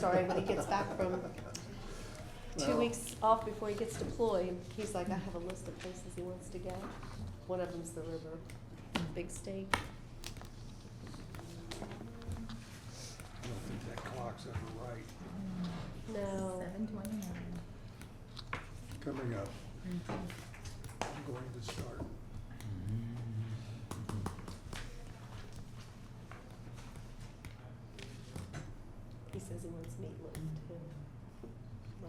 story. When he gets back from 2 Well. weeks off before he gets deployed, he's like, I have a list of places he wants to go. One of them's the river, big state. I don't think that clock's ever right. No. 7:29. Coming up. I'm going to start. He says he wants meatloaf too. My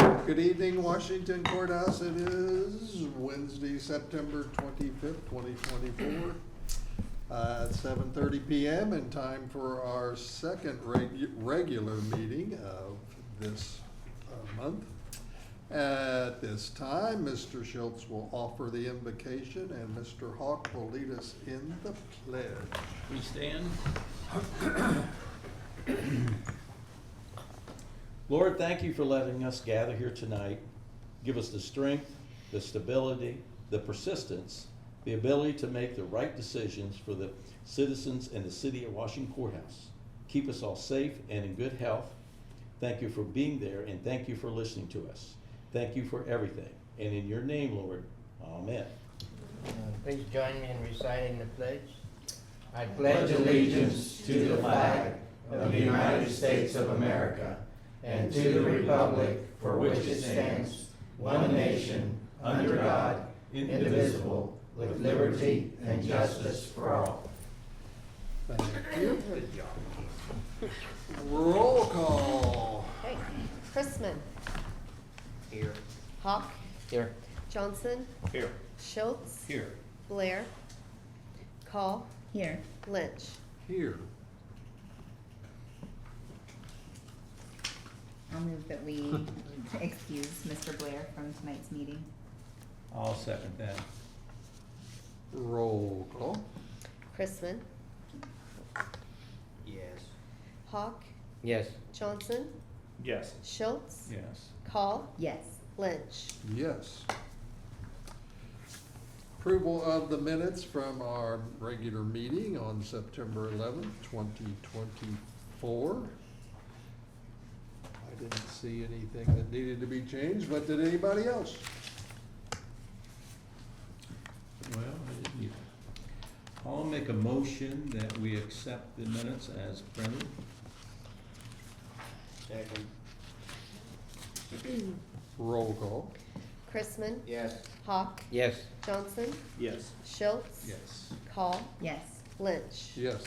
meatloaf. Good evening, Washington Courthouse. It is Wednesday, September 25th, 2024, at 7:30 p.m. and time for our second regular meeting of this month. At this time, Mr. Schultz will offer the invocation and Mr. Hawk will lead us in the pledge. We stand. Lord, thank you for letting us gather here tonight. Give us the strength, the stability, the persistence, the ability to make the right decisions for the citizens in the city of Washington Courthouse. Keep us all safe and in good health. Thank you for being there and thank you for listening to us. Thank you for everything. And in your name, Lord, amen. Please join me in reciting the pledge. I Pledge allegiance to the flag of the United States of America and to the republic for which it stands, one nation, under God, indivisible, with liberty and justice for all. Thank you. Roll call. Okay, Chrisman, Here. Hawk, Here. Johnson, Here. Schultz, Here. Blair, Call, Here. Lynch. Here. I'll move that we excuse Mr. Blair from tonight's meeting. I'll second that. Roll call. Chrisman, Yes. Hawk, Yes. Johnson, Yes. Schultz, Yes. Call, Yes. Lynch. Yes. Approval of the minutes from our regular meeting on September 11th, 2024. I didn't see anything that needed to be changed, but did anybody else? Well, I didn't either. I'll make a motion that we accept the minutes as printed. Second. Roll call. Chrisman, Yes. Hawk, Yes. Johnson, Yes. Schultz, Yes. Call, Yes. Lynch. Yes.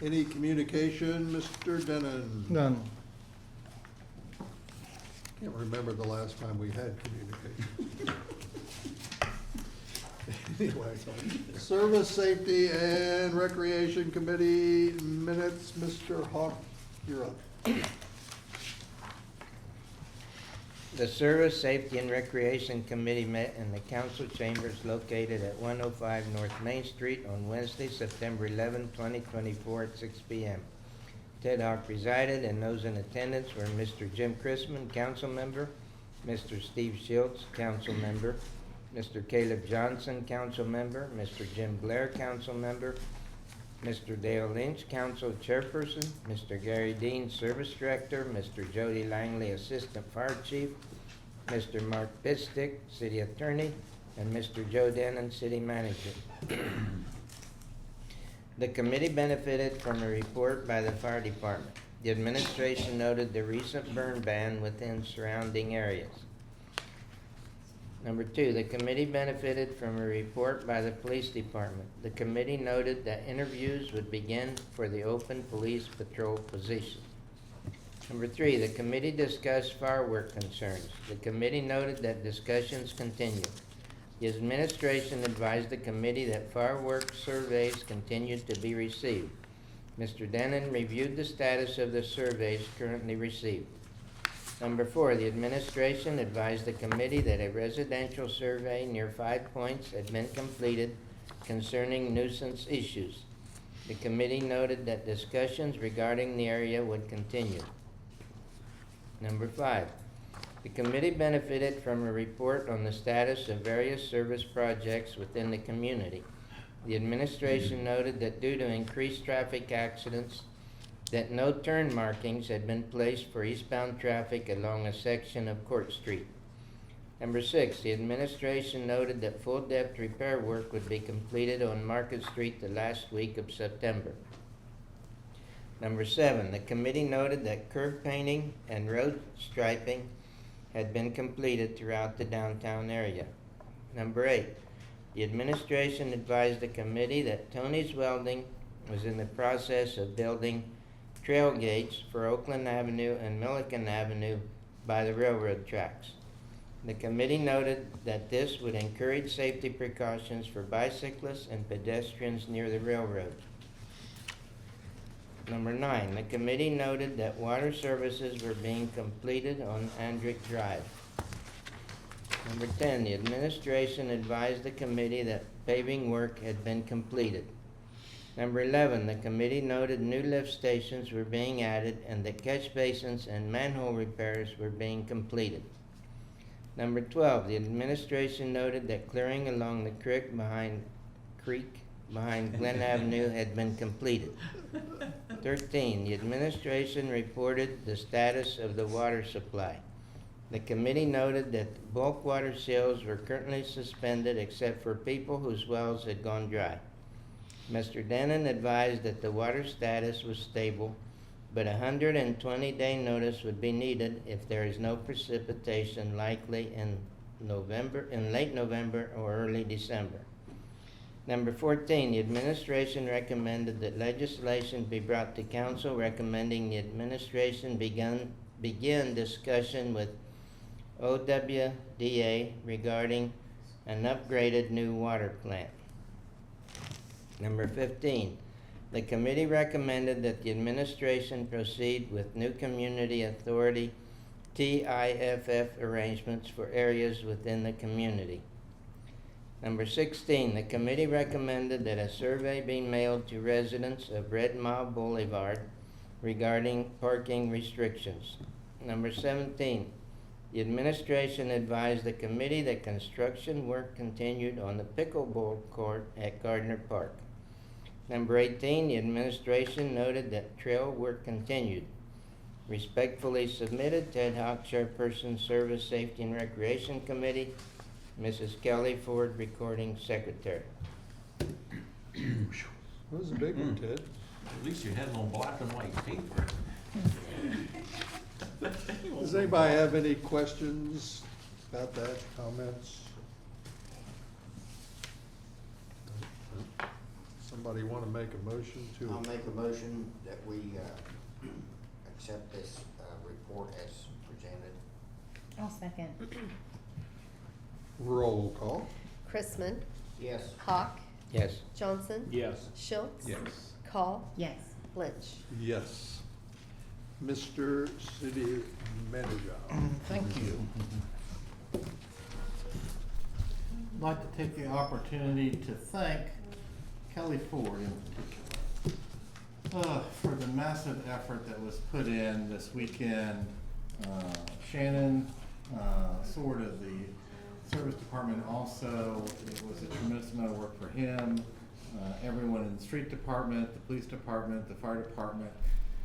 Any communication, Mr. Denon? None. Can't remember the last time we had communication. Anyway, Service, Safety, and Recreation Committee minutes, Mr. Hawk, you're up. The Service, Safety, and Recreation Committee met in the council chambers located at 105 North Main Street on Wednesday, September 11, 2024 at 6 p.m. Ted Hawk presided, and those in attendance were Mr. Jim Chrisman, council member, Mr. Steve Schultz, council member, Mr. Caleb Johnson, council member, Mr. Jim Blair, council member, Mr. Dale Lynch, council chairperson, Mr. Gary Dean, service director, Mr. Jody Langley, assistant fire chief, Mr. Mark Bitstick, city attorney, and Mr. Joe Denon, city manager. The committee benefited from a report by the fire department. The administration noted the recent burn ban within surrounding areas. Number two, the committee benefited from a report by the police department. The committee noted that interviews would begin for the open police patrol position. Number three, the committee discussed firework concerns. The committee noted that discussions continue. The administration advised the committee that fireworks surveys continued to be received. Mr. Denon reviewed the status of the surveys currently received. Number four, the administration advised the committee that a residential survey near 5 Points had been completed concerning nuisance issues. The committee noted that discussions regarding the area would continue. Number five, the committee benefited from a report on the status of various service projects within the community. The administration noted that due to increased traffic accidents, that no turn markings had been placed for eastbound traffic along a section of Court Street. Number 6, the administration noted that full-depth repair work would be completed on Market Street the last week of September. Number 7, the committee noted that curb painting and road striping had been completed throughout the downtown area. Number 8, the administration advised the committee that Tony's Welding was in the process of building trail gates for Oakland Avenue and Milliken Avenue by the railroad tracks. The committee noted that this would encourage safety precautions for bicyclists and pedestrians near the railroad. Number 9, the committee noted that water services were being completed on Andrick Drive. Number 10, the administration advised the committee that paving work had been completed. Number 11, the committee noted new lift stations were being added and that catch basins and manhole repairs were being completed. Number 12, the administration noted that clearing along the creek behind Glen Avenue had been completed. 13, the administration reported the status of the water supply. The committee noted that bulk water sales were currently suspended except for people whose wells had gone dry. Mr. Denon advised that the water status was stable, but a 120-day notice would be needed if there is no precipitation likely in late November or early December. Number 14, the administration recommended that legislation be brought to council recommending the administration begin discussion with OWDA regarding an upgraded new water plant. Number 15, the committee recommended that the administration proceed with new community authority TIFF arrangements for areas within the community. Number 16, the committee recommended that a survey be mailed to residents of Red Mile Boulevard regarding parking restrictions. Number 17, the administration advised the committee that construction work continued on the pickleball court at Gardner Park. Number 18, the administration noted that trail work continued. Respectfully submitted, Ted Hawk, Chairperson, Service, Safety, and Recreation Committee. Mrs. Kelly Ford, Recording Secretary. That was a big one, Ted. At least you had it on black and white paper. Does anybody have any questions about that, comments? Somebody want to make a motion to? I'll make a motion that we accept this report as presented. I'll second. Roll call. Chrisman, Yes. Hawk, Yes. Johnson, Yes. Schultz, Yes. Call, Yes. Lynch. Yes. Mr. City Manager. Thank you. I'd like to take the opportunity to thank Kelly Ford in particular for the massive effort that was put in this weekend. Shannon, sort of the service department also, it was a tremendous amount of work for him. Everyone in the street department, the police department, the fire department,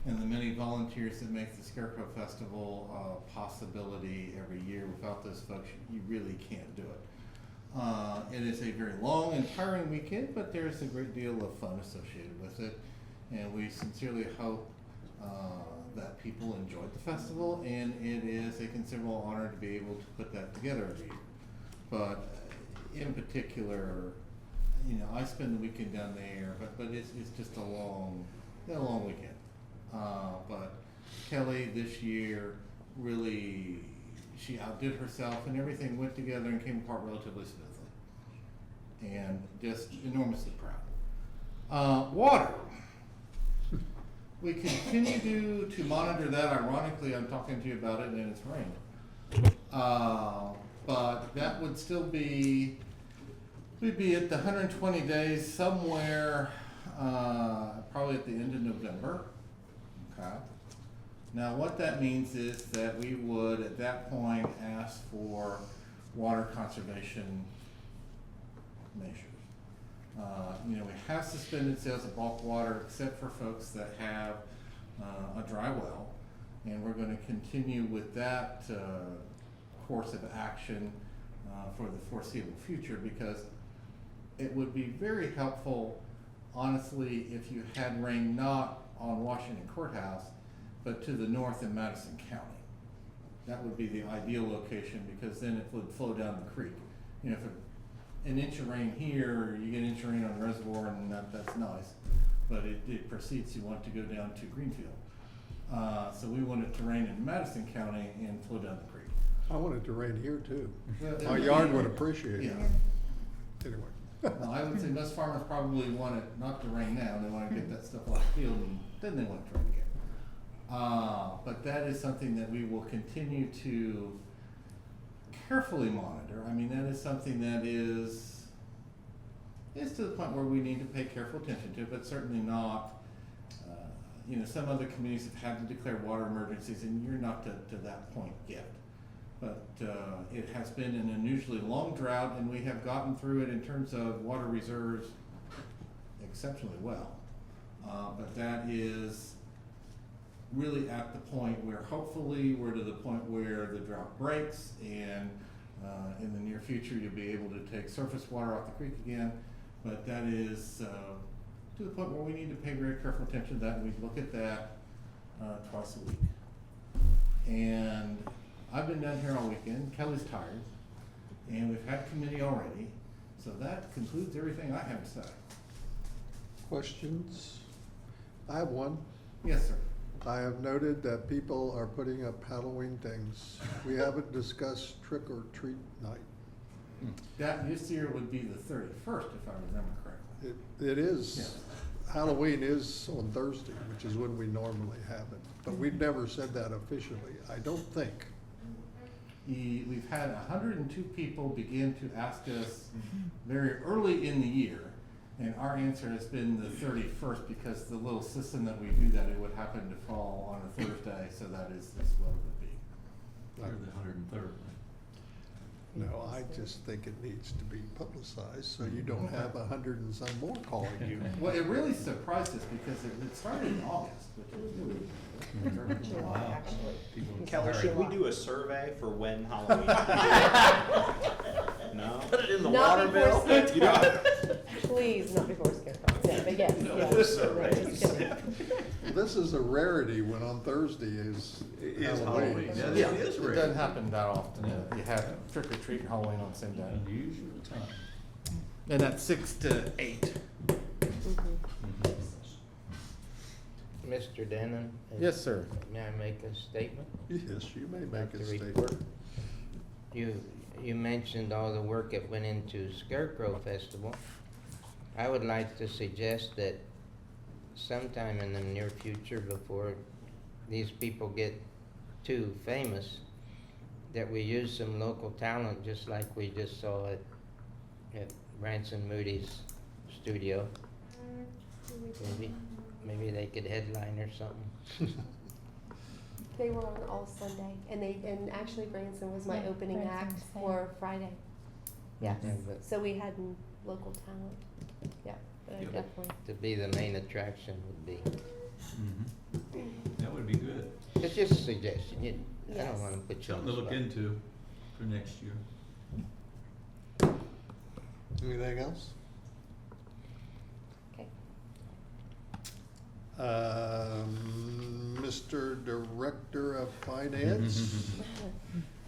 and the many volunteers that make the Scarecrow Festival a possibility every year. Without those folks, you really can't do it. It is a very long and tiring weekend, but there's a great deal of fun associated with it. And we sincerely hope that people enjoyed the festival, and it is a considerable honor to be able to put that together every year. But in particular, you know, I spend the weekend down there, but it's just a long weekend. But Kelly this year really, she outdid herself, and everything went together and came apart relatively smoothly. And just enormously proud. Water. We continue to monitor that. Ironically, I'm talking to you about it and it's rained. But that would still be, we'd be at the 120 days somewhere, probably at the end of November. Okay. Now what that means is that we would at that point ask for water conservation measures. You know, we have suspended sales of bulk water except for folks that have a dry well. And we're gonna continue with that course of action for the foreseeable future, because it would be very helpful, honestly, if you had rain not on Washington Courthouse, but to the north in Madison County. That would be the ideal location, because then it would flow down the creek. You know, if an inch of rain here, you get an inch of rain on the reservoir, and that's nice, but it proceeds, you want to go down to Greenfield. So we want it to rain in Madison County and flow down the creek. I want it to rain here too. Well, My yard would appreciate it. Yeah. Anyway. Well, I would say most farmers probably want it not to rain now, they wanna get that stuff off the field, and then they want it to rain again. But that is something that we will continue to carefully monitor. I mean, that is something that is to the point where we need to pay careful attention to, but certainly not, you know, some other communities have had to declare water emergencies, and you're not to that point yet. But it has been an unusually long drought, and we have gotten through it in terms of water reserves exceptionally well. But that is really at the point where hopefully we're to the point where the drought breaks, and in the near future you'll be able to take surface water off the creek again. But that is to the point where we need to pay very careful attention to that, and we look at that twice a week. And I've been down here all weekend, Kelly's tired, and we've had committee already, so that concludes everything I have to say. Questions? I have one. Yes, sir. I have noted that people are putting up Halloween things. We haven't discussed trick or treat night. That this year would be the 31st, if I remember correctly. It is, Yes. Halloween is on Thursday, which is when we normally have it, but we've never said that officially, I don't think. We've had 102 people begin to ask us very early in the year, and our answer has been the 31st, because the little system that we do that, it would happen to fall on a Thursday, so that is what it would be. You're the 103rd. No, I just think it needs to be publicized, so you don't have 100 and some more calling you. Well, it really surprised us, because it started in August, which was really. Wow. Kelly, should we do a survey for when Halloween? No? Put it in the Not water before bill. You know? Please, not before Scarecrow, yeah, but yes, No, yeah. this No, survey. just kidding. This is a rarity when on Thursday is Halloween. Yeah, Yeah, it is it rare. doesn't happen that often. Yeah. You have trick or treat and Halloween on the same day. Unusual time. And that's 6 to 8. Mhm. Mr. Denon? Yes, sir. May I make a statement? Yes, you may about make a the statement. report? You mentioned all the work that went into Scarecrow Festival. I would like to suggest that sometime in the near future, before these people get too famous, that we use some local talent, just like we just saw at Branson Moody's studio. Maybe they could headline or something. They were on all Sunday, and actually Branson was my Yeah, opening Branson act was there. for Friday. Yes. Yeah, but So we had local talent, yeah, but I Yeah. definitely. to be the main attraction would be, That would be good. it's just a suggestion. I Yes. don't wanna put you on Something the to look spot. into for next year. Anything else? Okay. Mr. Director of Finance,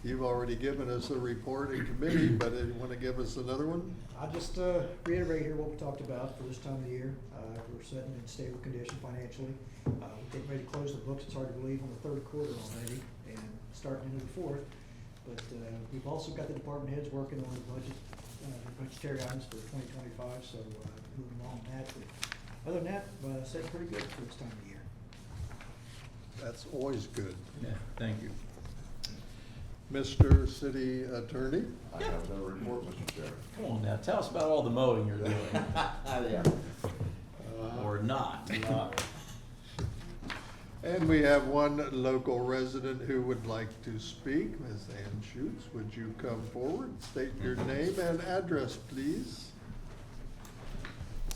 you've already given us a report in committee, but you want to give us another one? I'll just reiterate here what we talked about for this time of the year. We're sitting in stable condition financially. We're getting ready to close the books, it's hard to believe, on the third quarter already, and starting into the fourth. But we've also got the department heads working on the budget, budgetary items for 2025, so moving along on that. But other than that, sitting pretty good for this time of the year. That's always good. Yeah, thank you. Mr. City Attorney? I have no report, Mr. Chairman. Come on now, tell us about all the mowing you're doing, Yeah. or not. And we have one local resident who would like to speak. Ms. Ann Schutz, would you come forward, state your name and address, please?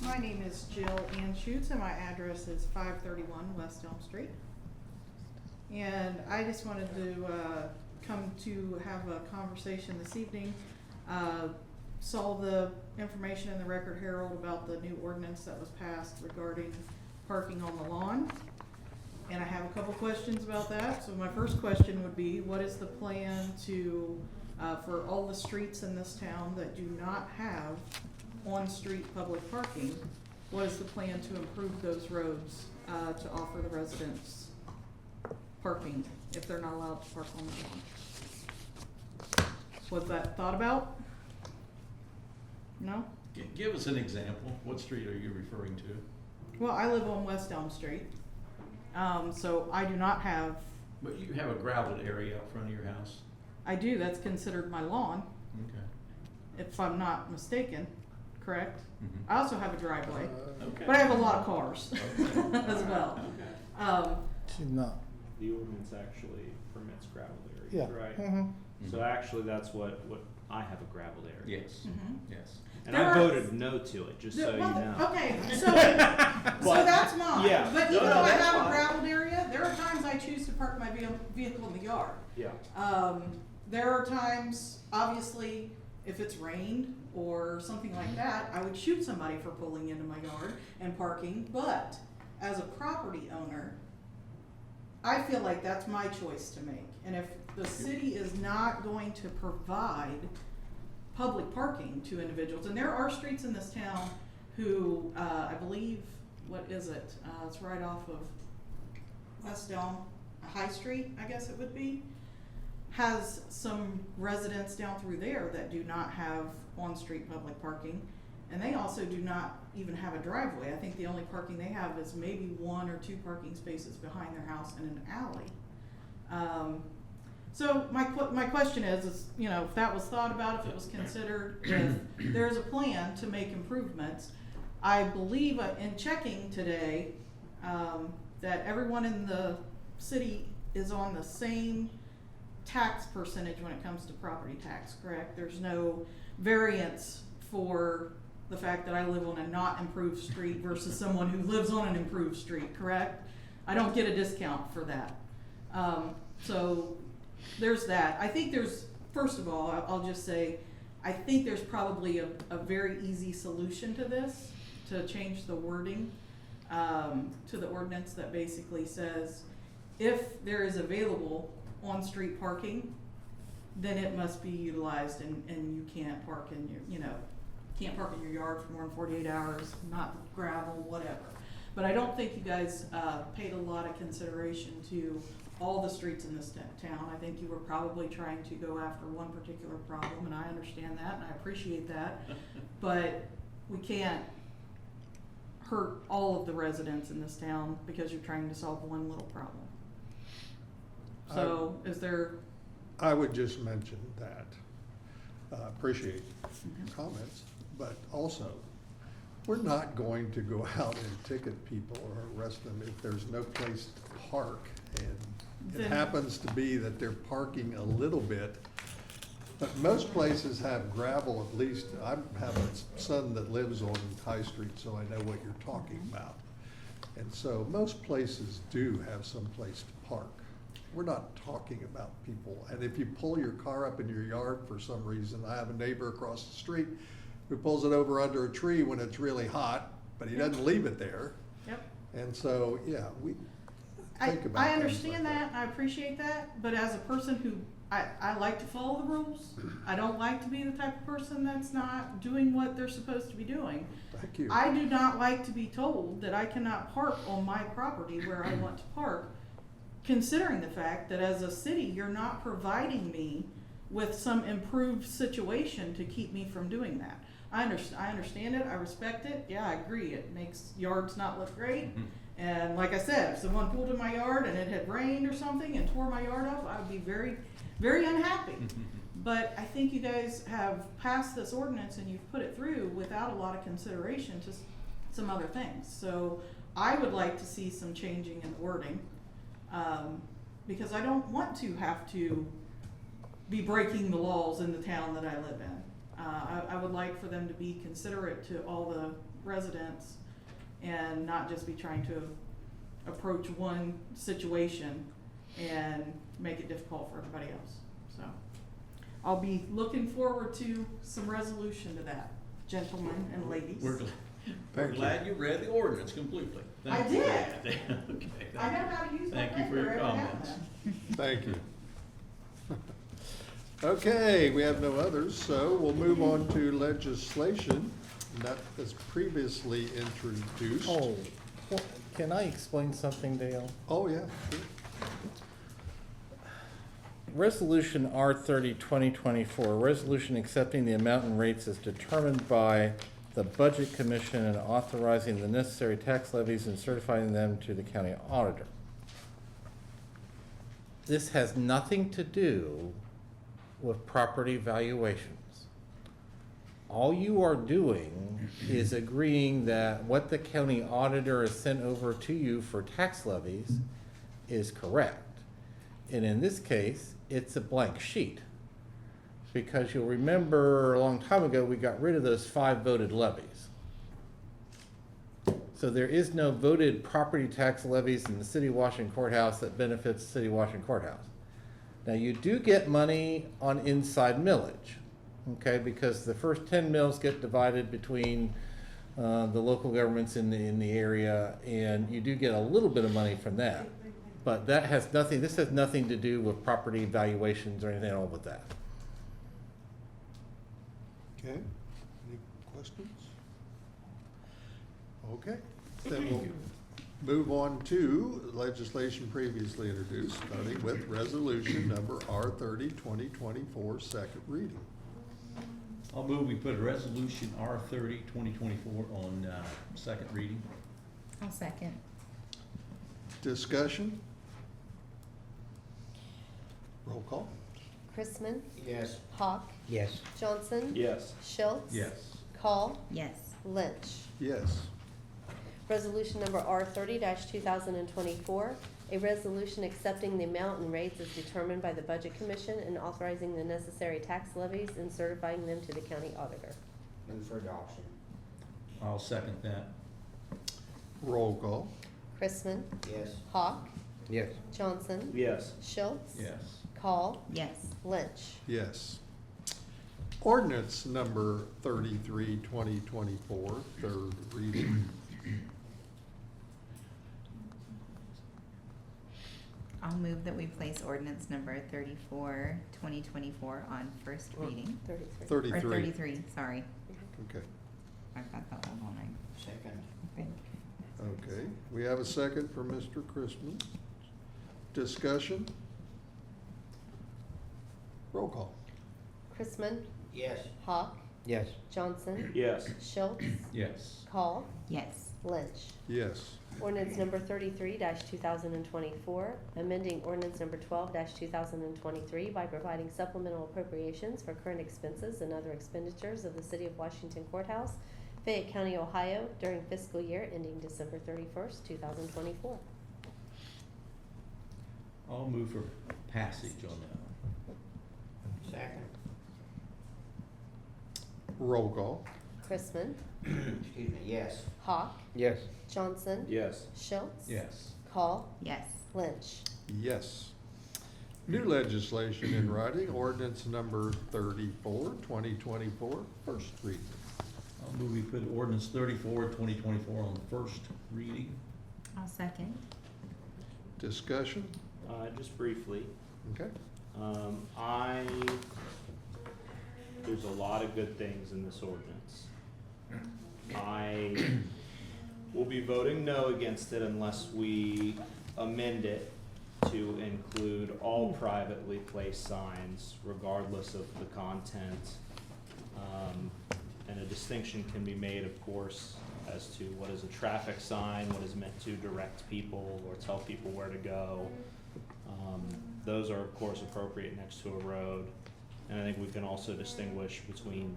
My name is Jill Ann Schutz, and my address is 531 West Elm Street. And I just wanted to come to have a conversation this evening. Saw the information in the Record Herald about the new ordinance that was passed regarding parking on the lawn. And I have a couple questions about that. So my first question would be, what is the plan to, for all the streets in this town that do not have on-street public parking, what is the plan to improve those roads to offer the residents parking if they're not allowed to park on the lawn? Was that thought about? No? Give us an example. What street are you referring to? Well, I live on West Elm Street, so I do not have, But you have a graveled area out front of your house. I do, that's considered my lawn, Okay. if I'm not mistaken, correct? Mhm. I also have a driveway, Okay. but I have a lot of cars Okay. as well. Okay. The ordinance actually permits gravel areas, Yeah. right? Mhm. So actually, that's what I have a gravel area. Yes, Mhm. yes. And There I are- voted no to it, just so you Well, know. okay, so that's mine. Yeah. But No, even no, though I that's have a fine. graveled area, there are times I choose to park my vehicle in the yard. Yeah. There are times, obviously, if it's rained or something like that, I would shoot somebody for pulling into my yard and parking, but as a property owner, I feel like that's my choice to make. And if the city is not going to provide public parking to individuals, and there are streets in this town who, I believe, what is it? It's right off of West Elm, High Street, I guess it would be, has some residents down through there that do not have on-street public parking. And they also do not even have a driveway. I think the only parking they have is maybe 1 or 2 parking spaces behind their house in an alley. So my question is, you know, if that was thought about, if it was considered, if there's a plan to make improvements, I believe in checking today, that everyone in the city is on the same tax percentage when it comes to property tax, correct? There's no variance for the fact that I live on a not improved street versus someone who lives on an improved street, correct? I don't get a discount for that. So there's that. I think there's, first of all, I'll just say, I think there's probably a very easy solution to this, to change the wording to the ordinance that basically says, if there is available on-street parking, then it must be utilized, and you can't park in your, you know, can't park in your yard for more than 48 hours, not gravel, whatever. But I don't think you guys paid a lot of consideration to all the streets in this town. I think you were probably trying to go after one particular problem, and I understand that, and I appreciate that. But we can't hurt all of the residents in this town because you're trying to solve one little problem. So is there? I would just mention that, appreciate your comments, but also, we're not going to go out and ticket people or arrest them if there's no place to park. And it Then- happens to be that they're parking a little bit, but most places have gravel, at least. I have a son that lives on High Street, so I know what you're talking about. And so most places do have some place to park. We're not talking about people, and if you pull your car up in your yard for some reason, I have a neighbor across the street who pulls it over under a tree when it's really hot, but he doesn't leave it there. Yep. And so, yeah, we I think about things understand like that, I appreciate that, but as a person who, I like to follow the rules. I don't like to be the type of person that's not doing what they're supposed to be doing. Thank you. I do not like to be told that I cannot park on my property where I want to park, considering the fact that as a city, you're not providing me with some improved situation to keep me from doing that. I understand it, I respect it, yeah, I agree, it makes yards not look great. And like I said, if someone pulled in my yard and it had rained or something and tore my yard up, I would be very, very unhappy. But I think you guys have passed this ordinance and you've put it through without a lot of consideration to some other things. So I would like to see some changing in the wording, because I don't want to have to be breaking the laws in the town that I live in. I would like for them to be considerate to all residents and not just be trying to approach one situation and make it difficult for everybody else. So I'll be looking forward to some resolution to that, gentlemen and ladies. We're glad you read the ordinance completely. I Thank you for did. that. Okay, I know how to use my Thank you for your finger every now and comments. then. Thank you. Okay, we have no others, so we'll move on to legislation that was previously introduced. Oh, well, can I explain something, Dale? Oh, yeah, sure. Resolution R 2024, resolution accepting the amount and rates as determined by the Budget Commission and authorizing the necessary tax levies and certifying them to the county auditor. This has nothing to do with property valuations. All you are doing is agreeing that what the county auditor has sent over to you for tax levies is correct. And in this case, it's a blank sheet. Because you'll remember a long time ago, we got rid of those 5 voted levies. So there is no voted property tax levies in the City of Washington Courthouse that benefits the City of Washington Courthouse. Now, you do get money on inside millage, okay, because the first 10 mills get divided between the local governments in the area, and you do get a little bit of money from that. But that has nothing, this has nothing to do with property valuations or anything at all with that. Okay, any questions? Okay, then we'll move on to legislation previously introduced, starting with resolution number R 2024, second reading. I'll move we put resolution R 2024 on second reading. I'll second. Discussion? Roll call? Chrisman, Yes. Hawk, Yes. Johnson, Yes. Schultz. Yes. Call, Yes. Lynch. Yes. Resolution number R 30-2024, a resolution accepting the amount and rates as determined by the Budget Commission and authorizing the necessary tax levies and certifying them to the county auditor. Move for adoption. I'll second that. Roll call? Chrisman, Yes. Hawk, Yes. Johnson, Yes. Schultz. Yes. Call, Yes. Lynch. Yes. Ordinance number 33, 2024, third reading. I'll move that we place ordinance number 34, 2024 on first reading. 33. 33. Or 33, sorry. Okay, I've got that one on my Second. thing. okay. We have a second for Mr. Christman. Discussion? Roll call? Chrisman, Yes. Hawk, Yes. Johnson, Yes. Schultz. Yes. Call, Yes. Lynch. Yes. Ordinance number 33-2024, amending ordinance number 12-2023 by providing supplemental appropriations for current expenses and other expenditures of the City of Washington Courthouse, Fayette County, Ohio, during fiscal year ending December 31st, 2024. I'll move for passage on that. Second. Roll call? Chrisman, Excuse me, yes. Hawk, Yes. Johnson, Yes. Schultz. Yes. Call, Yes. Lynch. Yes. New legislation in writing, ordinance number 34, 2024, first reading. I'll move we put ordinance 34, 2024 on first reading. I'll second. Discussion? Just briefly, Okay. there's a lot of good things in this ordinance. I will be voting no against it unless we amend it to include all privately placed signs regardless of the content. And a distinction can be made, of course, as to what is a traffic sign, what is meant to direct people or tell people where to go. Those are, of course, appropriate next to a road. And I think we can also distinguish between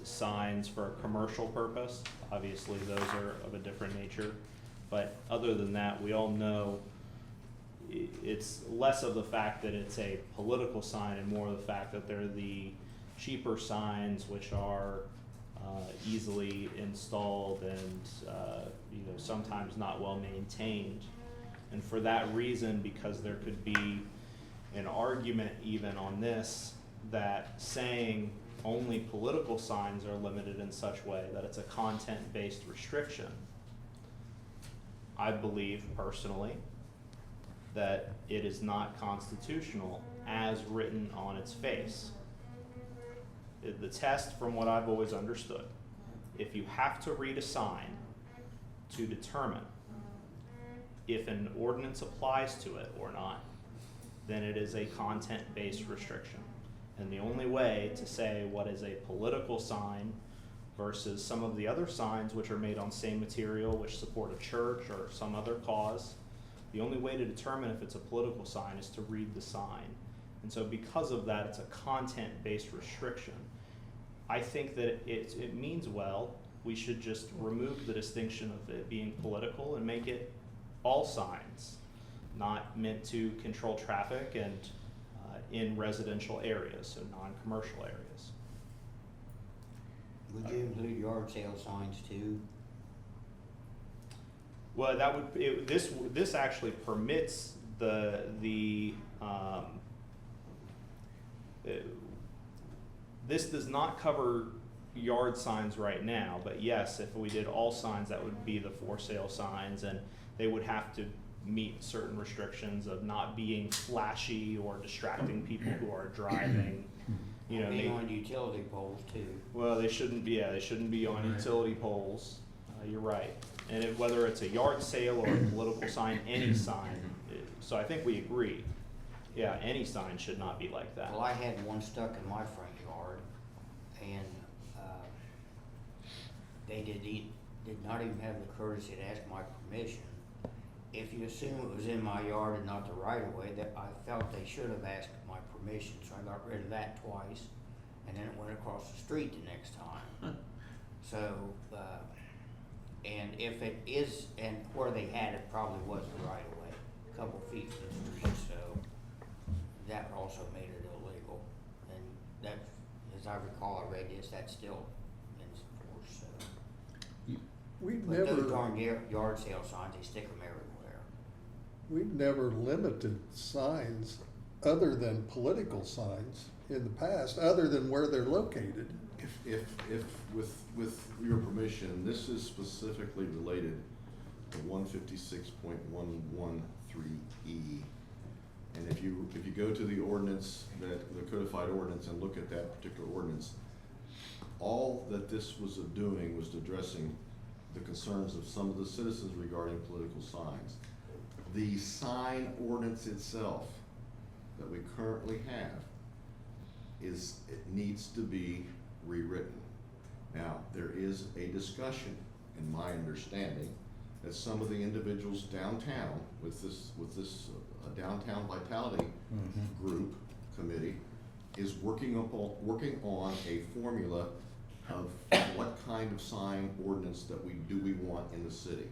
signs for a commercial purpose. Obviously, those are of a different nature. But other than that, we all know it's less of the fact that it's a political sign and more of the fact that they're the cheaper signs which are easily installed and, sometimes not well maintained. And for that reason, because there could be an argument even on this, that saying only political signs are limited in such way that it's a content-based restriction, I believe personally that it is not constitutional as written on its face. The test, from what I've always understood, if you have to read a sign to determine if an ordinance applies to it or not, then it is a content-based restriction. And the only way to say what is a political sign versus some of the other signs which are made on same material, which support a church or some other cause, the only way to determine if it's a political sign is to read the sign. And so because of that, it's a content-based restriction. I think that it means well. We should just remove the distinction of it being political and make it all signs, not meant to control traffic and in residential areas, so non-commercial areas. Would you include yard sale signs too? Well, that would, this actually permits this does not cover yard signs right now, but yes, if we did all signs, that would be the for sale signs, and they would have to meet certain restrictions of not being flashy or distracting people who are driving. Being on utility poles too. Well, they shouldn't be. Yeah, they shouldn't be on utility poles. You're right. And whether it's a yard sale or a political sign, any sign. So I think we agree. Yeah, any sign should not be like that. Well, I had one stuck in my front yard, and they did not even have the courtesy to ask my permission. If you assume it was in my yard and not the right of way, that I felt they should have asked my permission, so I got rid of that twice, and then it went across the street the next time. So, and if it is, and where they had it probably wasn't right of way, a couple feet from the street, so that also made it illegal. And that, as I recall, I read this, that's still in force, so. We've But those never, darn yard sale signs, they stick them everywhere. we've never limited signs other than political signs in the past, other than where they're located. If, with your permission, this is specifically related to 156.113E. And if you go to the ordinance, the codified ordinance, and look at that particular ordinance, all that this was doing was addressing the concerns of some of the citizens regarding political signs. The sign ordinance itself that we currently have it needs to be rewritten. Now, there is a discussion, in my understanding, that some of the individuals downtown with this downtown vitality group committee is working on a formula of what kind of sign ordinance that we want in the city.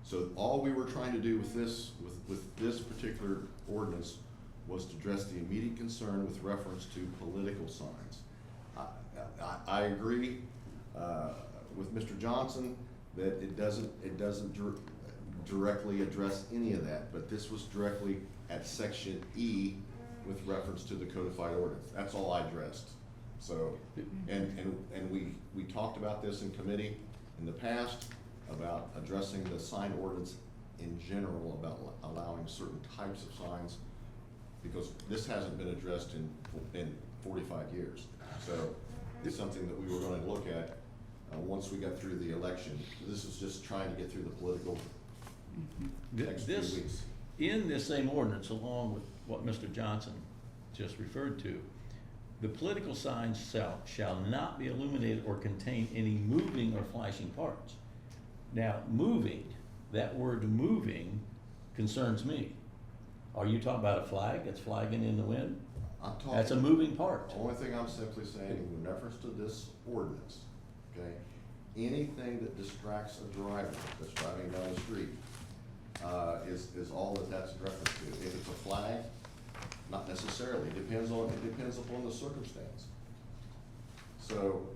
So all we were trying to do with this particular ordinance was to address the immediate concern with reference to political signs. I agree with Mr. Johnson that it doesn't directly address any of that, but this was directly at section E with reference to the codified ordinance. That's all I addressed. So, and we talked about this in committee in the past about addressing the sign ordinance in general, about allowing certain types of signs, because this hasn't been addressed in 45 years. So it's something that we were going to look at once we got through the election. This is just trying to get through the political next few weeks. In this same ordinance, along with what Mr. Johnson just referred to, the political signs shall not be illuminated or contain any moving or flashing parts. Now, moving, that word moving concerns me. Are you talking about a flag that's flagging in the wind? That's a moving part. The only thing I'm simply saying in reference to this ordinance, okay, anything that distracts a driver that's driving down the street is all that's in reference to. If it's a flag, not necessarily. It depends upon the circumstance. So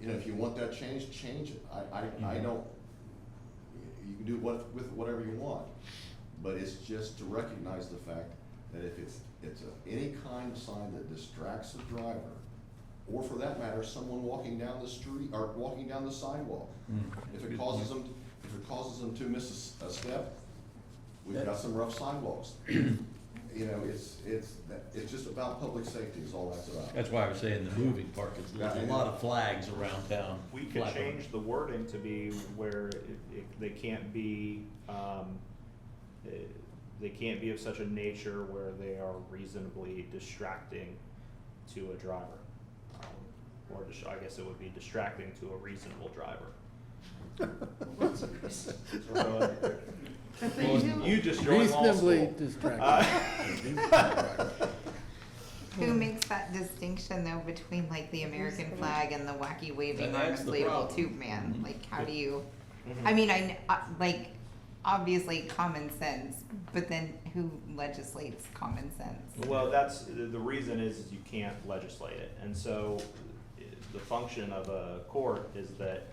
you know, if you want that changed, change it. I don't, you can do with whatever you want. But it's just to recognize the fact that if it's any kind of sign that distracts the driver, or for that matter, someone walking down the street, or walking down the sidewalk, if it causes them to miss a step, we've got some rough sidewalks. You know, it's just about public safety is all that's about. That's why I was saying the moving part, because there's a lot of flags around town. We could change the wording to be where they can't be, they can't be of such a nature where they are reasonably distracting to a driver. Or I guess it would be distracting to a reasonable driver. Well, you just joined law Reasonably school. distracting. Who makes that distinction though between like the American flag and the wacky waving arm That's the inflatable problem. tube man? Like how do you, I mean, like, obviously common sense, but then who legislates common sense? Well, that's, the reason is you can't legislate it, and so the function of a court is that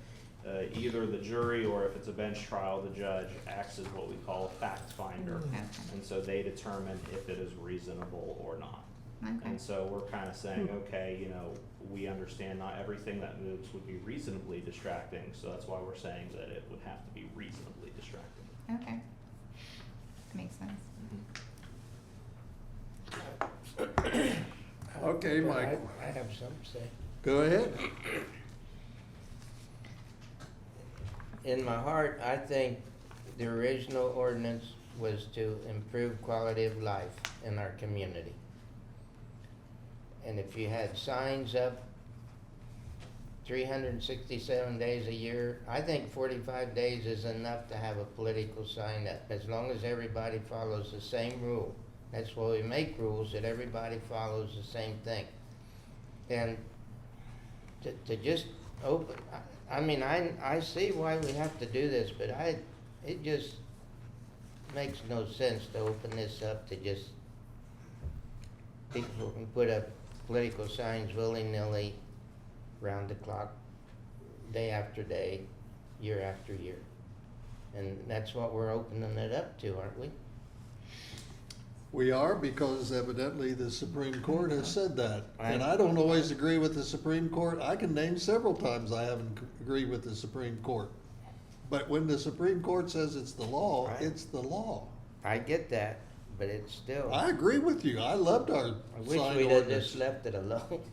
either the jury, or if it's a bench trial, the judge acts as what we call a fact finder, Okay. and so they determine if it is reasonable or not. Okay. And so we're kind of saying, okay, you know, we understand not everything that moves would be reasonably distracting, so that's why we're saying that it would have to be reasonably distracting. Okay. Makes sense. Okay, Mike, I have something to say. go ahead. In my heart, I think the original ordinance was to improve quality of life in our community. And if you had signs up 367 days a year, I think 45 days is enough to have a political sign up, as long as everybody follows the same rule. That's why we make rules, that everybody follows the same thing. And to just open, I mean, I see why we have to do this, but it just makes no sense to open this up to just people can put up political signs willy-nilly, round the clock, day after day, year after year. And that's what we're opening it up to, aren't we? We are, because evidently the Supreme Court has said that. And I don't always agree with the Supreme Court. I can name several times I haven't agreed with the Supreme Court. But when the Supreme Court says it's the law, Right. it's the law. I get that, but it's still, I agree with you. I loved our I wish sign we'd have ordinance. just left it alone.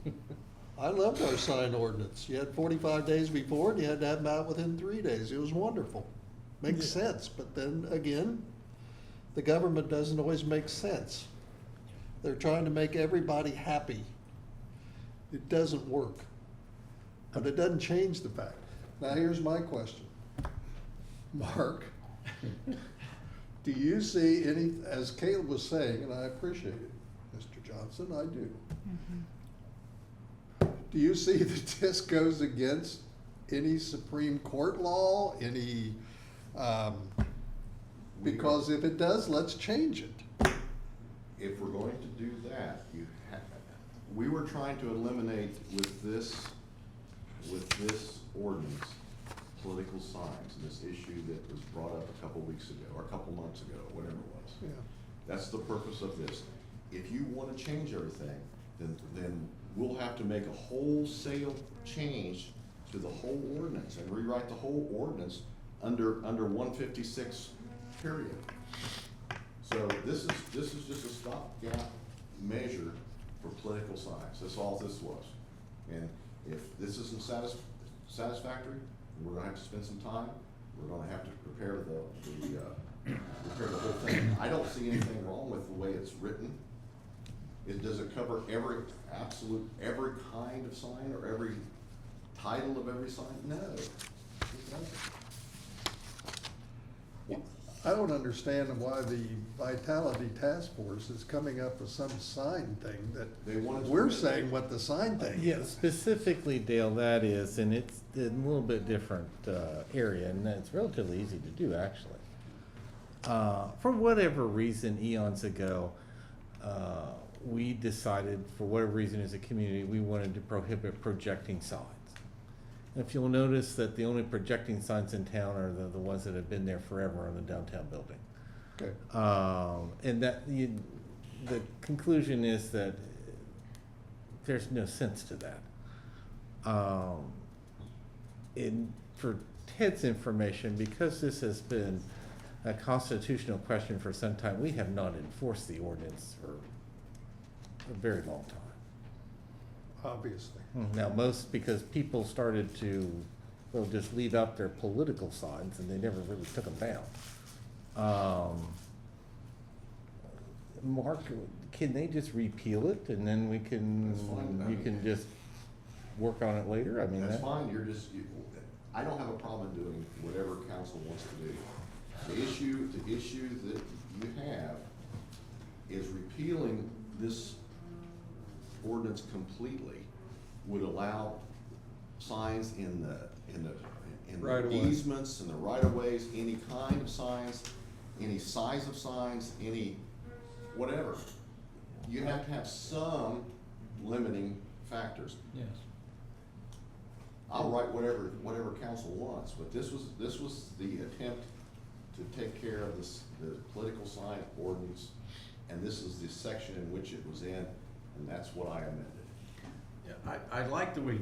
I loved our sign ordinance. You had 45 days before, and you had to have them out within 3 days. It was wonderful. Makes sense, but then again, the government doesn't always make sense. They're trying to make everybody happy. It doesn't work. But it doesn't change the fact. Now, here's my question. Mark, do you see any, as Caleb was saying, and I appreciate it, Mr. Johnson, I do. Do you see that this goes against any Supreme Court law, any, because if it does, let's change it. If we're going to do that, we were trying to eliminate with this ordinance, political signs, and this issue that was brought up a couple weeks ago, or a couple months ago, whatever it was. Yeah. That's the purpose of this. If you wanna change everything, then we'll have to make a wholesale change to the whole ordinance and rewrite the whole ordinance under 156 period. So this is just a stopgap measure for political signs. That's all this was. And if this isn't satisfactory, we're gonna have to spend some time. We're gonna have to prepare prepare the whole thing. I don't see anything wrong with the way it's written. Does it cover every kind of sign or every title of every sign? No, it doesn't. I don't understand why the Vitality Task Force is coming up with some sign thing that They wanted to- we're saying what the sign thing Yeah, is. specifically, Dale, that is, and it's a little bit different area, and it's relatively easy to do, actually. For whatever reason, eons ago, we decided, for whatever reason as a community, we wanted to prohibit projecting signs. If you'll notice that the only projecting signs in town are the ones that have been there forever on the downtown building. Okay. And that the conclusion is that there's no sense to that. For Ted's information, because this has been a constitutional question for some time, we have not enforced the ordinance for a very long time. Obviously. Now, because people started to, well, just leave out their political signs and they never really took them down. Mark, can they just repeal it and then we can, That's fine. you can just work on it later? I mean, That's that, fine, I don't have a problem doing whatever council wants to do. The issue that you have is repealing this ordinance completely would allow signs in the Right-of-way. easements and the right-of-ways, any kind of signs, any size of signs, any whatever. You have to have some limiting factors. Yes. I'll write whatever council wants, but this was the attempt to take care of the political sign ordinance, and this is the section in which it was in, and that's what I amended. Yeah, I like the way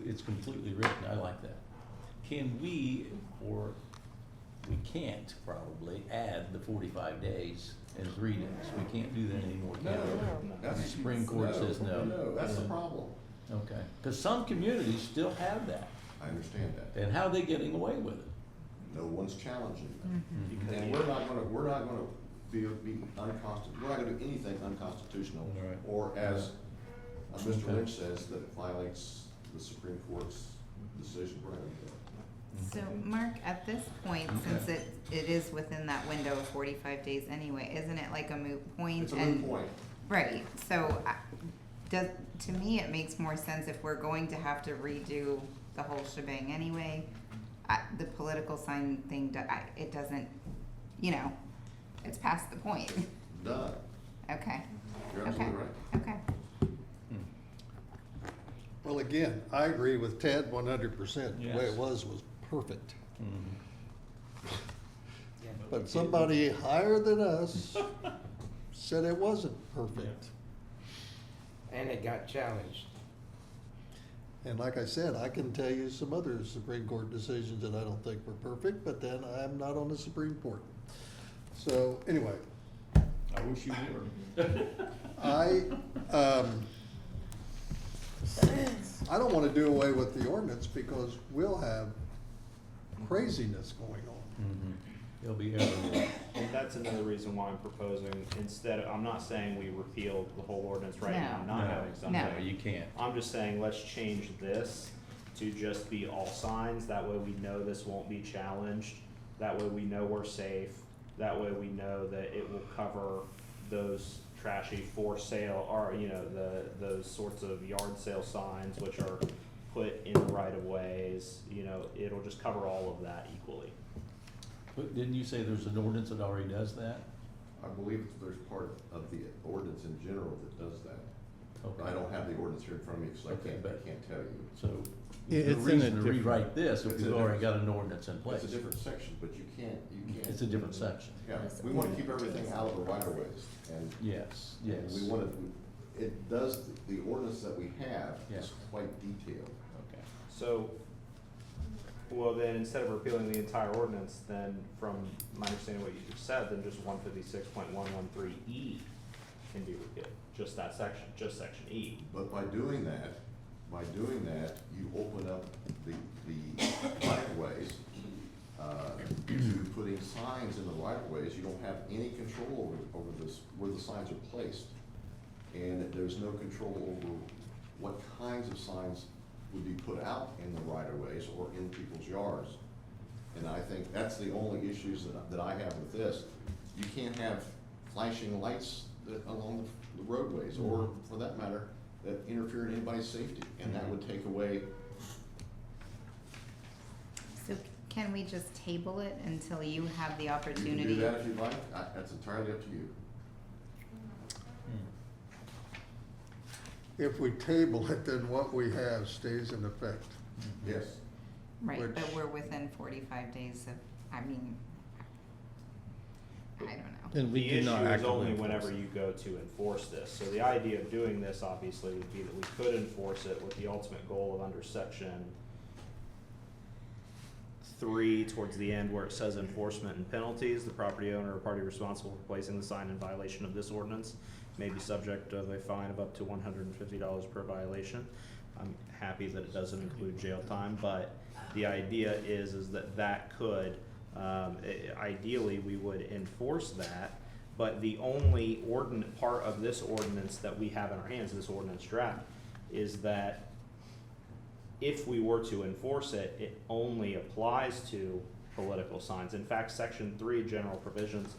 it's completely written, I like that. Can we, or we can't probably, add the 45 days and 3 days? We can't do that anymore, can we? That's- The Supreme Court says no. No, that's the Yeah. problem. Okay, because some communities still have that, I understand that. and how are they getting away with it? No one's challenging that. Mm-hmm. And we're not gonna be unconstitutional, we're not gonna do anything unconstitutional. All right. Or as Mr. Okay. Lynch says, that it violates the Supreme Court's decision. We're not gonna do it. So, Mark, at this point, since it is within that window of 45 days anyway, isn't it like a moot point? It's a moot point. Right, so to me, it makes more sense if we're going to have to redo the whole shebang anyway. The political sign thing, it doesn't, it's past the point. Done. Okay, You're okay, absolutely right. okay. Well, again, I agree with Ted 100%. The way Yes. it was perfect. Mhm. But somebody higher than us said it wasn't perfect. And it got challenged. And like I said, I can tell you some other Supreme Court decisions that I don't think were perfect, but then I'm not on the Supreme Court. So, anyway, I wish you were. I don't wanna do away with the ordinance because we'll have craziness going on. Mhm. It'll be everywhere. And that's another reason why I'm proposing, I'm not saying we repeal the whole ordinance right now, No. not having something. No. No, you can't. I'm just saying, let's change this to just be all signs, that way we know this won't be challenged, that way we know we're safe, that way we know that it will cover those trashy for sale, or, those sorts of yard sale signs which are put in the right of ways, it'll just cover all of that equally. But didn't you say there's an ordinance that already does that? I believe there's part of the ordinance in general that does that. Okay. I don't have the ordinance here in front of me, so Okay, I but- can't tell you. So, Yeah, the it's in a reason to different- rewrite this, if It's a we've already different- got an ordinance in place. It's a different section, but you can't. It's a different section. Yeah, we wanna keep everything out of the right of ways, and Yes, and yes. we wanna, it does, the ordinance that we have Yeah. is quite detailed. Okay. So, well then, instead of repealing the entire ordinance, then from my understanding of what you just said, then just 156.113E can be repealed, just that section, just section E. But by doing that, you open up the right of ways, to putting signs in the right of ways. You don't have any control over this, where the signs are placed. And there's no control over what kinds of signs would be put out in the right of ways or in people's yards. And I think that's the only issues that I have with this. You can't have flashing lights along the roadways, or for that matter, that interfere in anybody's safety, and that would take away. So can we just table it until you have the You can opportunity? do that if you'd like, that's entirely up to you. If we table it, then what we have stays in effect. Yes, Right, Which- but we're within 45 days of, I mean, I don't know. Then we The do issue not is actively only enforce whenever it. you go to enforce this. So the idea of doing this obviously would be that we could enforce it with the ultimate goal of under section 3 towards the end where it says enforcement and penalties. The property owner or party responsible for placing the sign in violation of this ordinance may be subject of a fine of up to $150 per violation. I'm happy that it doesn't include jail time, but the idea is that could, ideally, we would enforce that, but the only part of this ordinance that we have in our hands, this ordinance draft, is that if we were to enforce it, it only applies to political signs. In fact, section 3, general provisions,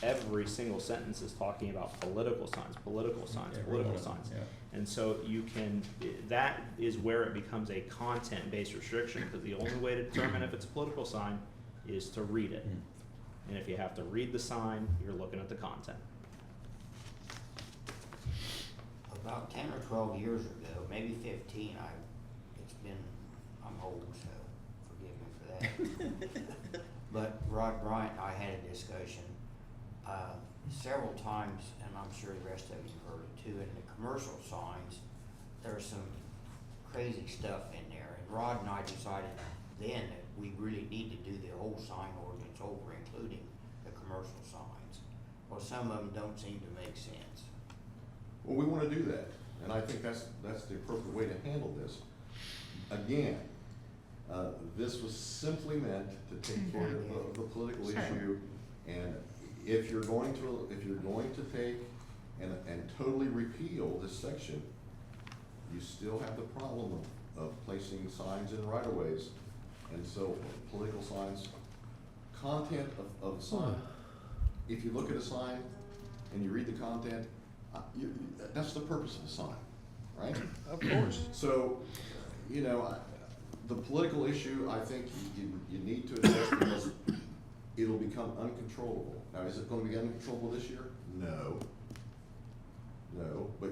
every single sentence is talking about political signs, political signs, Yeah, political really, signs. yeah. And so you can, that is where it becomes a content-based restriction, because the only way to determine if it's a political sign is to read it. Mm. And if you have to read the sign, you're looking at the content. About 10 or 12 years ago, maybe 15, I'm old, so forgive me for that. But Rod Bryant and I had a discussion several times, and I'm sure the rest of you heard it too, in the commercial signs, there's some crazy stuff in there. And Rod and I decided then that we really need to do the whole sign ordinance over, including the commercial signs. Well, some of them don't seem to make sense. Well, we wanna do that, and I think that's the appropriate way to handle this. Again, this was simply meant to take care of the political Sure. issue, and if you're going to take and totally repeal this section, you still have the problem of placing signs in right-of-ways, and so political signs, content of a sign, if you look at a sign and you read the content, that's the purpose of the sign, right? Of course. So, you know, the political issue, I think you need to address because it'll become uncontrollable. Now, is it gonna be uncontrollable this year? No. No, but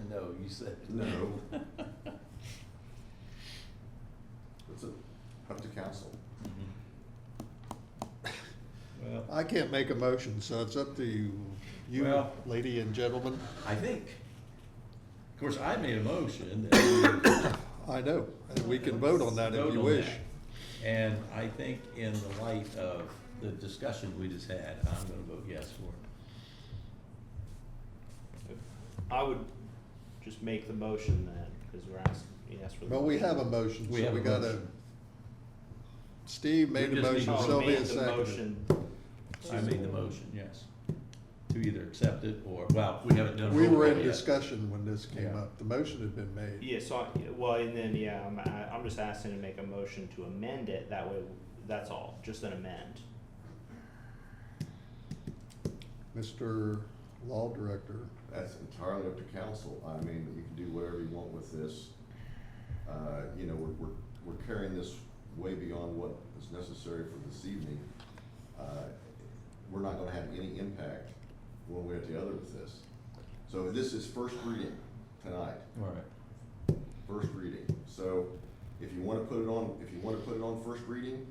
No, you said. no. It's up to council. Well, I can't make a motion, so it's up to you, Well- lady and gentlemen. I think, of course, I made a motion that I know, and we can vote on that if Vote you on wish. that. And I think in the light of the discussion we just had, I'm gonna vote yes for it. I would just make the motion then, because we're asking, you asked for the. Well, we motion. have a motion, We so have we a gotta, motion. Steve made We a just need motion, to- Oh, Sylvia made the seconded. motion. I made the motion, yes, to either accept it or, well, we haven't done. a We roll were call in yet. discussion when this came Yeah. up. The motion had been made. Yeah, so, well, and then, yeah, I'm just asking to make a motion to amend it, that way, that's all, just an amend. Mr. Law Director, That's entirely up to council. I mean, you can do whatever you want with this. You know, we're carrying this way beyond what is necessary for this evening. We're not gonna have any impact one way or the other with this. So this is first reading tonight, All right. first reading. So if you wanna put it on first reading,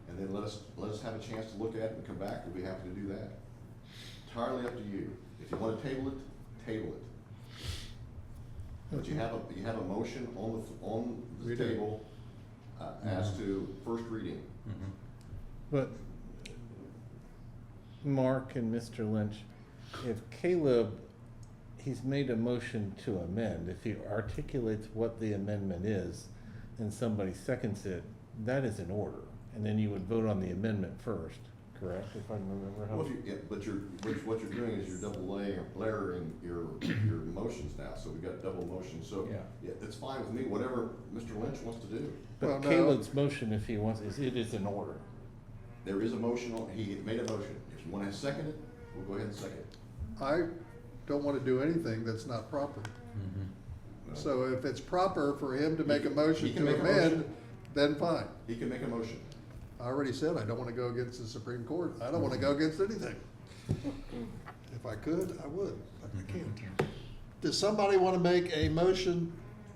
and then let us have a chance to look at it and come back, we'll be happy to do that. Entirely up to you. If you wanna table it, table it. But you have a motion on the We do. table, as to first reading. Mhm. But, Mark and Mr. Lynch, if Caleb, he's made a motion to amend, if he articulates what the amendment is and somebody seconds it, that is in order. And then you would vote on the amendment first, correct, if I remember how? Well, what you're doing is you're double layering your motions now, so we've got double motions, so. Yeah. It's fine with me, whatever Mr. Lynch wants to do. Well, But no. Caleb's motion, if he wants, it is in order. There is a motion he made a motion. If you wanna second it, we'll go ahead and second it. I don't wanna do anything that's not proper. Mhm. So if it's proper for him to make a He motion can to make a amend, motion. then fine. He can make a motion. I already said I don't wanna go against the Supreme Court. I don't wanna go against anything. If I could, I would, but I can't. Does somebody wanna make a motion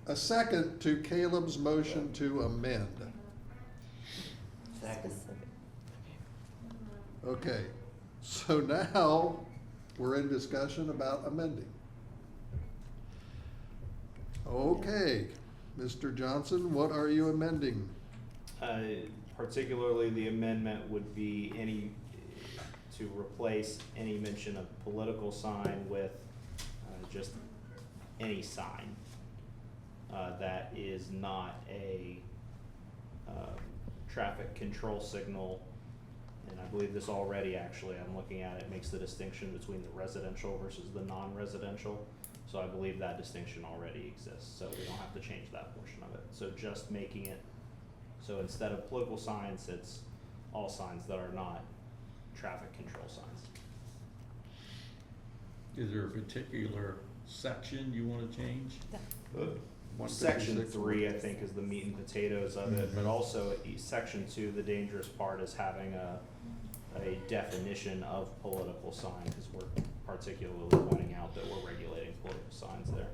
a second to Caleb's motion to amend? Second. Okay, so now we're in discussion about amending. Okay, Mr. Johnson, what are you amending? Particularly the amendment would be to replace any mention of political sign with just any sign that is not a traffic control signal. And I believe this already, actually, I'm looking at it, makes the distinction between the residential versus the non-residential. So I believe that distinction already exists, so we don't have to change that portion of it. So just making it, so instead of political signs, it's all signs that are not traffic control signs. Is there a particular section you wanna change? Section 156. 3, I think, is the meat and potatoes of it, but also section 2, the dangerous part is having a definition of political sign, because we're particularly pointing out that we're regulating political signs there.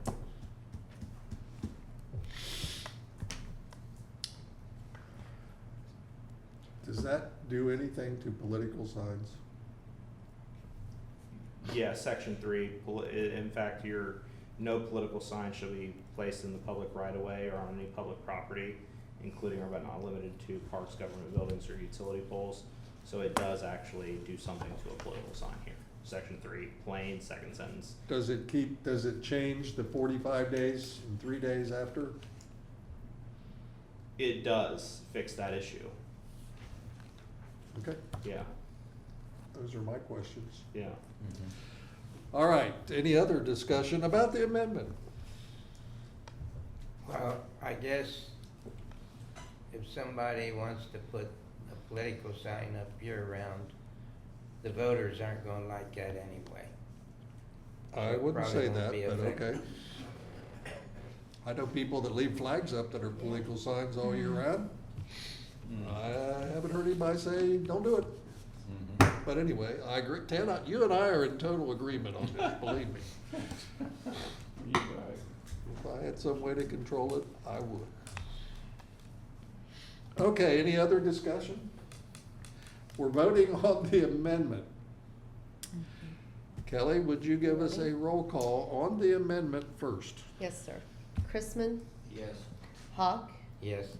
Does that do anything to political signs? Yeah, section 3, in fact, no political sign shall be placed in the public right of way or on any public property, including but not limited to parks, government buildings, or utility poles. So it does actually do something to a political sign here. Section 3, plain, second sentence. Does it change the 45 days and 3 days after? It does fix that issue. Okay, Yeah, those are my questions. yeah. All right, any other discussion about the amendment? Well, I guess if somebody wants to put a political sign up year-round, the voters aren't gonna like that anyway. I wouldn't Probably say won't that, be but effective. okay. I know people that leave flags up that are political signs all year round. I haven't heard anybody say, don't do it. But anyway, I agree. Tana, you and I are in total agreement on this, believe me. If I had some way to control it, I would. Okay, any other discussion? We're voting on the amendment. Kelly, would you give us a roll call on the amendment first? Yes, sir. Chrisman, Yes. Hawk, Yes,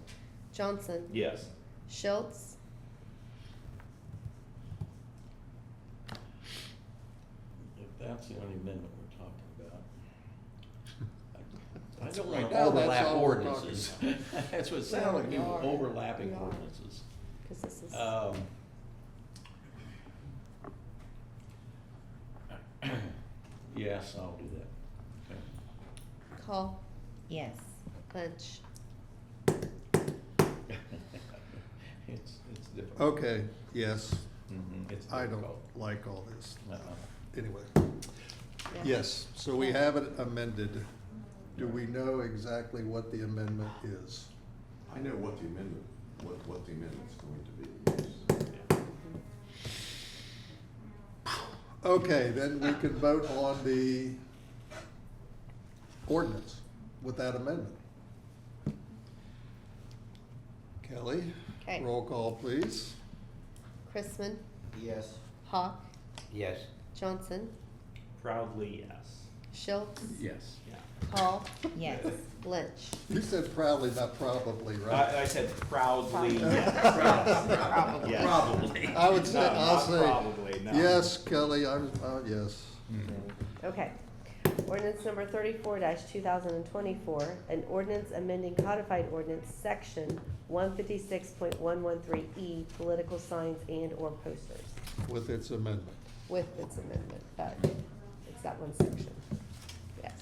Johnson, Yes. Schultz, If that's the only amendment we're talking about. I don't Right want to now, that's overlap all we're talking ordinances. That's what it sounded like, We you are. were overlapping We are. ordinances. because this is, Yes, I'll do that. Okay. Call, Yes. Lynch. It's difficult. Okay, yes, It's I don't difficult. like all this. Uh-uh. Anyway, Yeah. yes, so we have it amended. Do we know exactly what the amendment is? I know what the amendment, what the amendment's going to be, yes. Okay, then we can vote on the ordinance with that amendment. Kelly, Okay. roll call, please. Chrisman, Yes. Hawk, yes, Johnson, Proudly, yes. Schultz, Yes. Yeah. Call, Yes. Lynch. You said proudly, not probably, right? I said proudly, yes. Probably. Yes. Probably. I would say, No, I'll not say, probably, no. yes, Kelly, yes. Okay. Ordinance number 34-2024, an ordinance amending codified ordinance section 156.113E, political signs and/or posters, With its amendment. with its amendment, but it's that one section. Yes.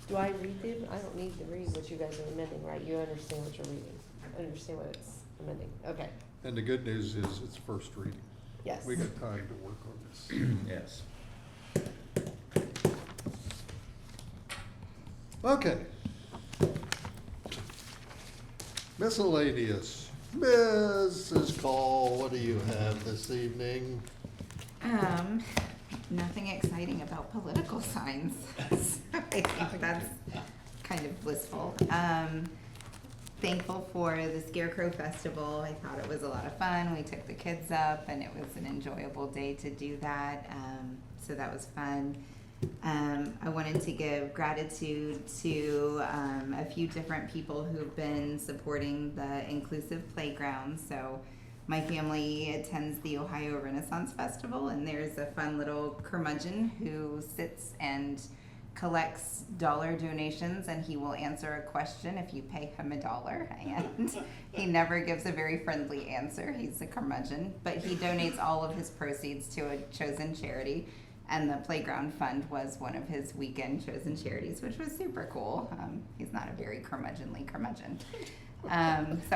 Do I read them? I don't need to read what you guys are amending, right? You understand what you're reading. Understand what it's amending. Okay. And the good news is it's first reading. Yes. We got time to work on this. Yes. Okay. Miscellaneous. Mrs. Call, what do you have this evening? nothing exciting about political signs. So I think that's kind of blissful. Thankful for the Scarecrow Festival. I thought it was a lot of fun. We took the kids up and it was an enjoyable day to do that. So that was fun. I wanted to give gratitude to a few different people who've been supporting the inclusive playground. So my family attends the Ohio Renaissance Festival, and there's a fun little curmudgeon who sits and collects dollar donations, and he will answer a question if you pay him $1. And he never gives a very friendly answer. He's a curmudgeon, but he donates all of his proceeds to a chosen charity. And the Playground Fund was one of his weekend chosen charities, which was super cool. He's not a very curmudgeonly curmudgeon. So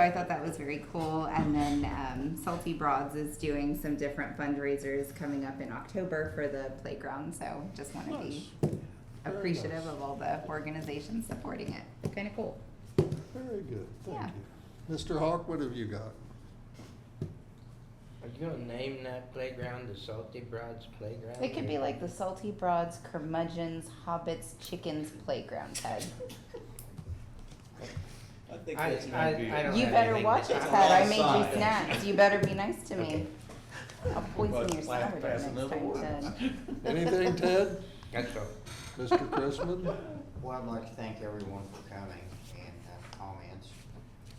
I thought that was very cool. And then Salty Broads is doing some different fundraisers coming up in October for the playground. So just want to be Very appreciative nice. of all the organizations supporting it. Kind of cool. Very good, thank Yeah. you. Mr. Hawk, what have you got? Are you gonna name that playground the Salty Broads Playground? It could be like the Salty Broads, Curmudgeons, Hobbits, Chickens Playground, Ted. I think I- that's I- gonna be. I don't You have better anything watch to it, say. Ted. I made Outside. you snacks. You better be nice to me. Okay. I'll poison your Pass sourdough next another time, word. Ted. Anything, Ted? That's all. Mr. Chrisman? Well, I'd like to thank everyone for coming and comments,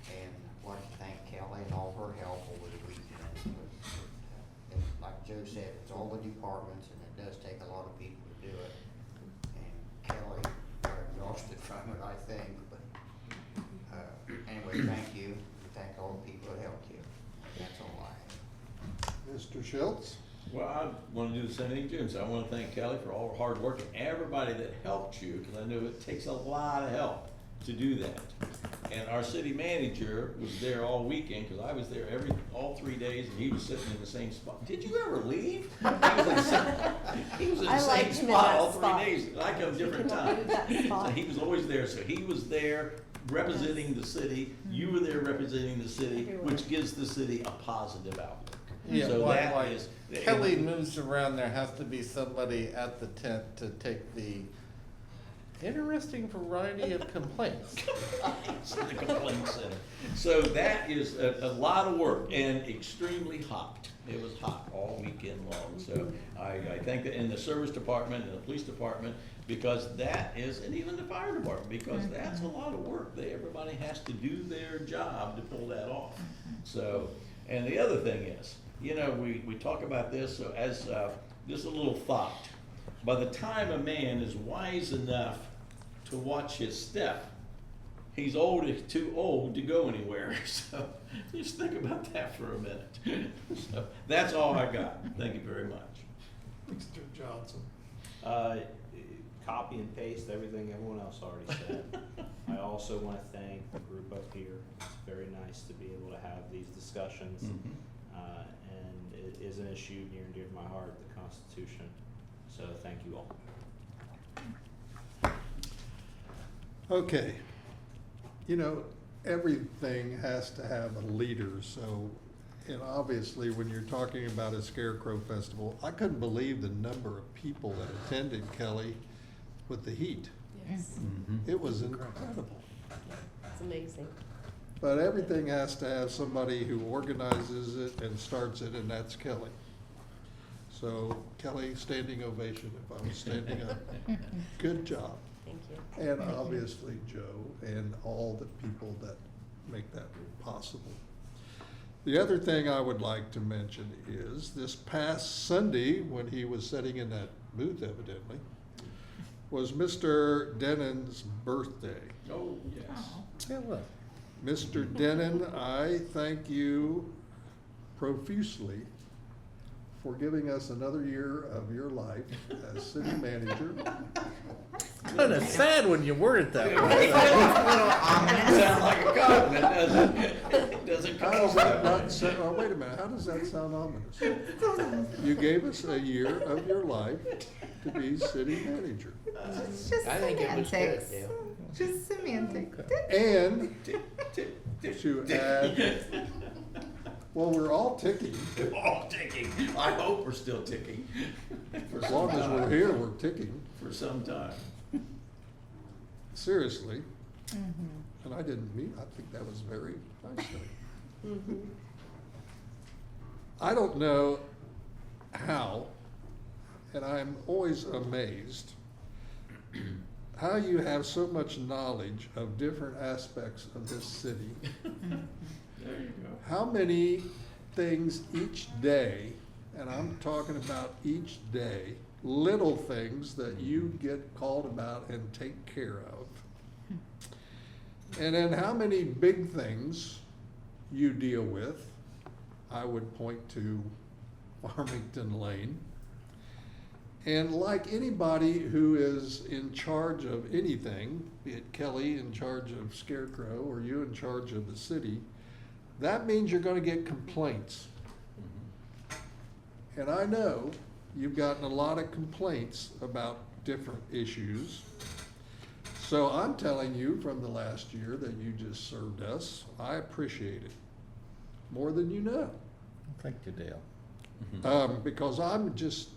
and I'd like to thank Kelly and all her help over the weekend. And like Joe said, it's all the departments, and it does take a lot of people to do it. And Kelly got exhausted from it, I think, but anyway, thank you. Thank all the people that helped you. That's all I have. Mr. Schultz? Well, I want to do the same thing Jim said. I want to thank Kelly for all her hard work and everybody that helped you, because I know it takes a lot of help to do that. And our city manager was there all weekend, because I was there all 3 days, and he was sitting in the same spot. Did you ever leave? He was in the same, I liked him in spot that all 3 spot. days, and I come different You cannot move times. that spot. So he was always there, so he was there representing the city, you were there representing the city, Everywhere. which gives the city a positive outlook. Yeah, So why- that why is- Kelly moves around, there has to be somebody at the tent to take the interesting variety of complaints. The complaint center. So that is a lot of work and extremely hot. It was hot all weekend long. So I think that in the service department and the police department, because that is, and even the fire department, because that's a lot of work. Everybody has to do their job to pull that off. So, and the other thing is, you know, we talk about this, so as, just a little thought. By the time a man is wise enough to watch his step, he's too old to go anywhere. So just think about that for a minute. So that's all I got. Thank you very much. Mr. Johnson? Copy and paste everything everyone else already said. I also want to thank the group up here. It's very nice to be able to have these discussions. And it is an issue near and dear to my heart, the Constitution. So thank you all. Okay. You know, everything has to have a leader, so, and obviously, when you're talking about a Scarecrow Festival, I couldn't believe the number of people that attended, Kelly, with the heat. Yes, It was incredible. it's amazing. But everything has to have somebody who organizes it and starts it, and that's Kelly. So Kelly, standing ovation if I was standing up. Good job. Thank you. And obviously Joe and all the people that make that possible. The other thing I would like to mention is this past Sunday, when he was sitting in that booth evidently, was Mr. Dennon's birthday. Oh, yes. Yeah, look. Mr. Denon, I thank you profusely for giving us another year of your life as city manager. Kind of sad when you word it that way. Sound like a compliment, doesn't it? It doesn't How come does that over. not sound, oh, wait a minute, how does that sound ominous? You gave us a year of your life to be city manager. It's just I think it was good, semantics. Dale. Just semantics. And to add Well, we're all ticking. We're all ticking. I hope we're still ticking. For As some long as we're time. here, we're ticking. For some time. Seriously. And I didn't mean, I think that was very nice of you. Mhm. I don't know how, and I'm always amazed, how you have so much knowledge of different aspects of this city. There you go. How many things each day, and I'm talking about each day, little things that you get called about and take care of. And then how many big things you deal with. I would point to Farmington Lane. And like anybody who is in charge of anything, be it Kelly in charge of Scarecrow or you in charge of the city, that means you're gonna get complaints. And I know you've gotten a lot of complaints about different issues. So I'm telling you from the last year that you just served us, I appreciate it more than you know. Thank you, Dale. Because I'm just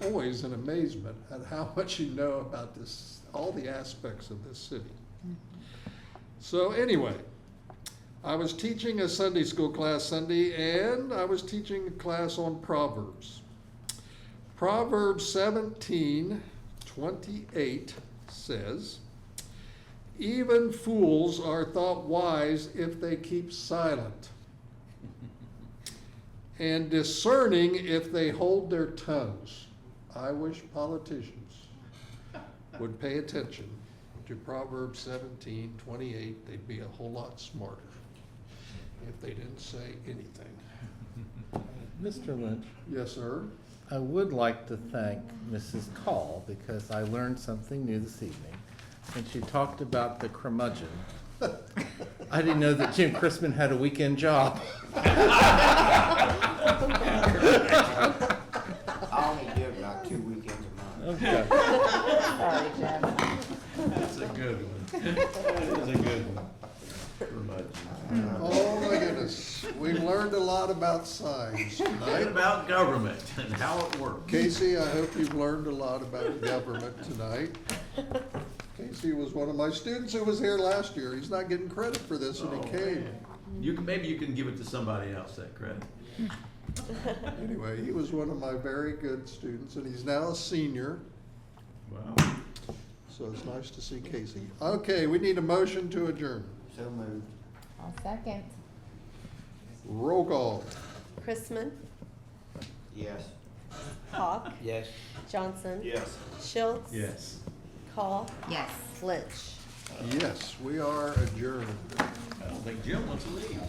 always in amazement at how much you know about this, all the aspects of this city. So anyway, I was teaching a Sunday school class Sunday, and I was teaching a class on Proverbs. Proverbs 17:28 says, "Even fools are thought wise if they keep silent, and discerning if they hold their tongues." I wish politicians would pay attention to Proverbs 17:28. They'd be a whole lot smarter if they didn't say anything. Mr. Lynch, Yes, sir? I would like to thank Mrs. Call because I learned something new this evening. And she talked about the curmudgeon. I didn't know that Jim Crispin had a weekend job. I only do about 2 weekends a month. Okay. Sorry, Jim. That's a good one. That is a good one. Oh, my goodness. We've learned a lot about signs What tonight. about government and how it works? Casey, I hope you've learned a lot about government tonight. Casey was one of my students who was here last year. He's not getting credit for this, and he came. Maybe you can give it to somebody else, that credit. Anyway, he was one of my very good students, and he's now a senior, Wow. so it's nice to see Casey. Okay, we need a motion to adjourn. So moved. I'll second. Roll call. Chrisman, Yes. Hawk, Yes. Johnson. Yes. Schultz. Yes. Call, Yes. Lynch. Yes, we are adjourned. I don't think Jim wants to leave.